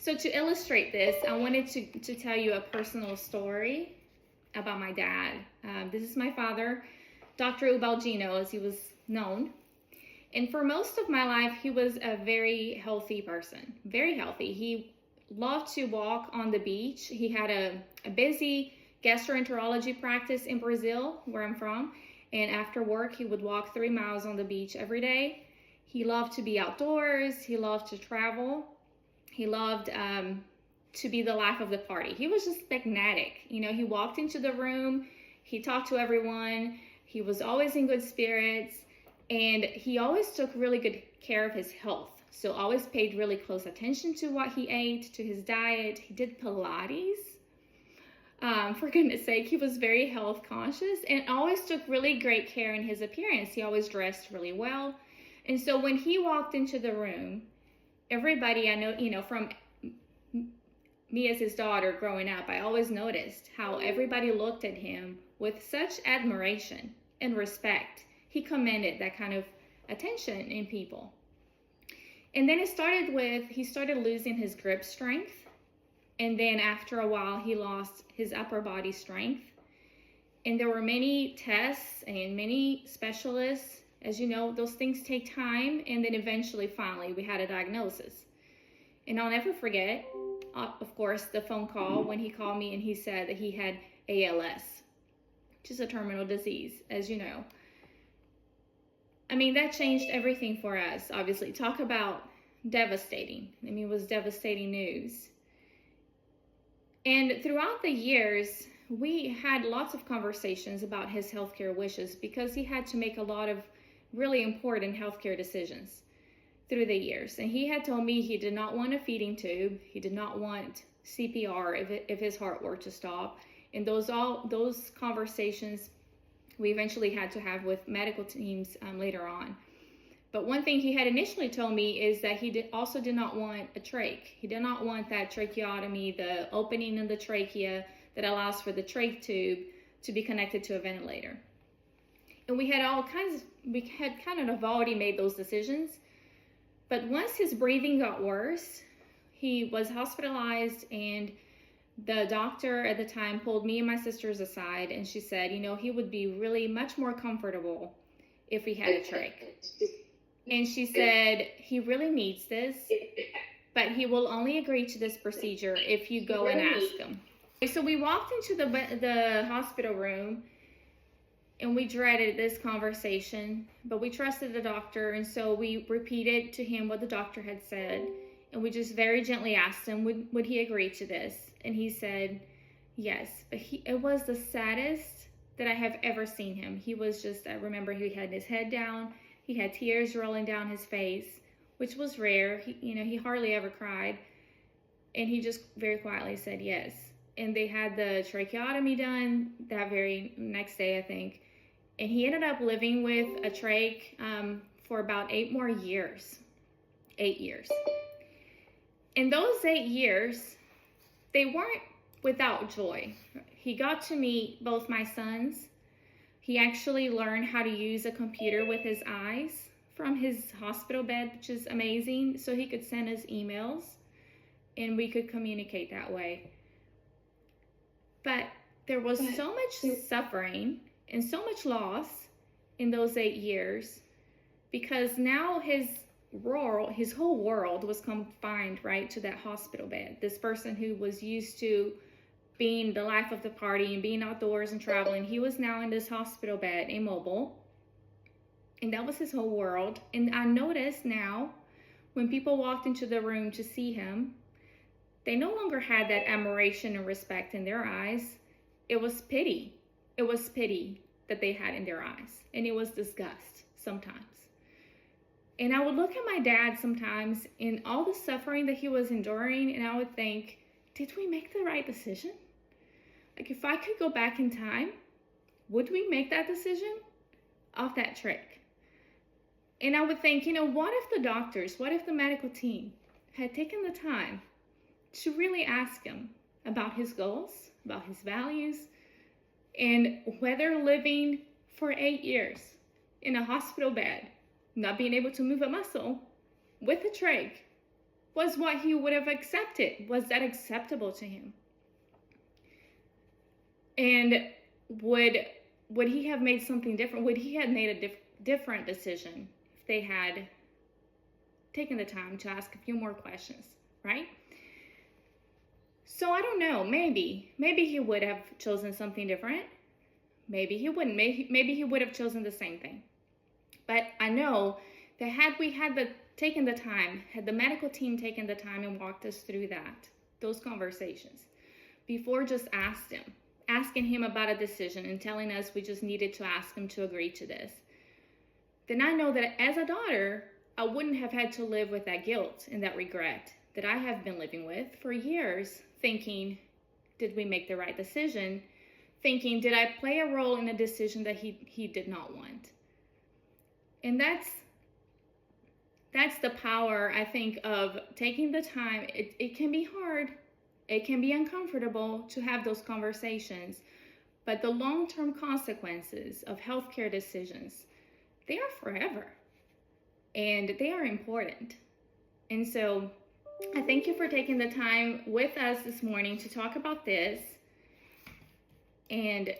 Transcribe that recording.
So to illustrate this, I wanted to tell you a personal story about my dad. This is my father, Dr. Ubalgino, as he was known. And for most of my life, he was a very healthy person, very healthy. He loved to walk on the beach. He had a busy gastroenterology practice in Brazil, where I'm from. And after work, he would walk 3 miles on the beach every day. He loved to be outdoors. He loved to travel. He loved to be the life of the party. He was just magnetic. You know, he walked into the room, he talked to everyone, he was always in good spirits, and he always took really good care of his health. So always paid really close attention to what he ate, to his diet. He did Pilates. For goodness sake, he was very health conscious and always took really great care in his appearance. He always dressed really well. And so when he walked into the room, everybody I know, you know, from me as his daughter growing up, I always noticed how everybody looked at him with such admiration and respect. He commanded that kind of attention in people. And then he started losing his grip strength. And then after a while, he lost his upper body strength. And there were many tests and many specialists. As you know, those things take time. And then eventually, finally, we had a diagnosis. And I'll never forget, of course, the phone call when he called me and he said that he had ALS, which is a terminal disease, as you know. I mean, that changed everything for us, obviously. Talk about devastating. I mean, it was devastating news. And throughout the years, we had lots of conversations about his healthcare wishes because he had to make a lot of really important healthcare decisions through the years. And he had told me he did not want a feeding tube. He did not want CPR if his heart were to stop. And those conversations we eventually had to have with medical teams later on. But one thing he had initially told me is that he also did not want a trach. He did not want that tracheotomy, the opening in the trachea that allows for the trach tube to be connected to a ventilator. And we had kind of already made those decisions. But once his breathing got worse, he was hospitalized, and the doctor at the time pulled me and my sisters aside, and she said, you know, he would be really much more comfortable if he had a trach. And she said, he really needs this, but he will only agree to this procedure if you go and ask him. So we walked into the hospital room, and we dreaded this conversation, but we trusted the doctor, and so we repeated to him what the doctor had said, and we just very gently asked him, would he agree to this? And he said, yes. But it was the saddest that I have ever seen him. He was just, I remember he had his head down, he had tears rolling down his face, which was rare. He hardly ever cried, and he just very quietly said yes. And they had the tracheotomy done that very next day, I think. And he ended up living with a trach for about 8 more years. 8 years. In those 8 years, they weren't without joy. He got to meet both my sons. He actually learned how to use a computer with his eyes from his hospital bed, which is amazing. So he could send us emails, and we could communicate that way. But there was so much suffering and so much loss in those 8 years, because now his whole world was confined right to that hospital bed. This person who was used to being the life of the party and being outdoors and traveling, he was now in this hospital bed, immobile, and that was his whole world. And I noticed now when people walked into the room to see him, they no longer had that admiration and respect in their eyes. It was pity. It was pity that they had in their eyes. And it was disgust sometimes. And I would look at my dad sometimes in all the suffering that he was enduring, and I would think, did we make the right decision? Like, if I could go back in time, would we make that decision off that trick? And I would think, what if the doctors, what if the medical team had taken the time to really ask him about his goals, about his values, and whether living for 8 years in a hospital bed, not being able to move a muscle with a trach, was what he would have accepted. Was that acceptable to him? And would he have made something different? Would he have made a different decision if they had taken the time to ask a few more questions, right? So I don't know. Maybe he would have chosen something different. Maybe he wouldn't. Maybe he would have chosen the same thing. But I know that had we taken the time, had the medical team taken the time and walked us through those conversations, before just asking him about a decision and telling us we just needed to ask him to agree to this, then I know that as a daughter, I wouldn't have had to live with that guilt and that regret that I have been living with for years, thinking, did we make the right decision? Thinking, did I play a role in a decision that he did not want? And that's the power, I think, of taking the time. It can be hard. It can be uncomfortable to have those conversations. But the long-term consequences of healthcare decisions, they are forever. And they are important. And so I thank you for taking the time with us this morning to talk about this. And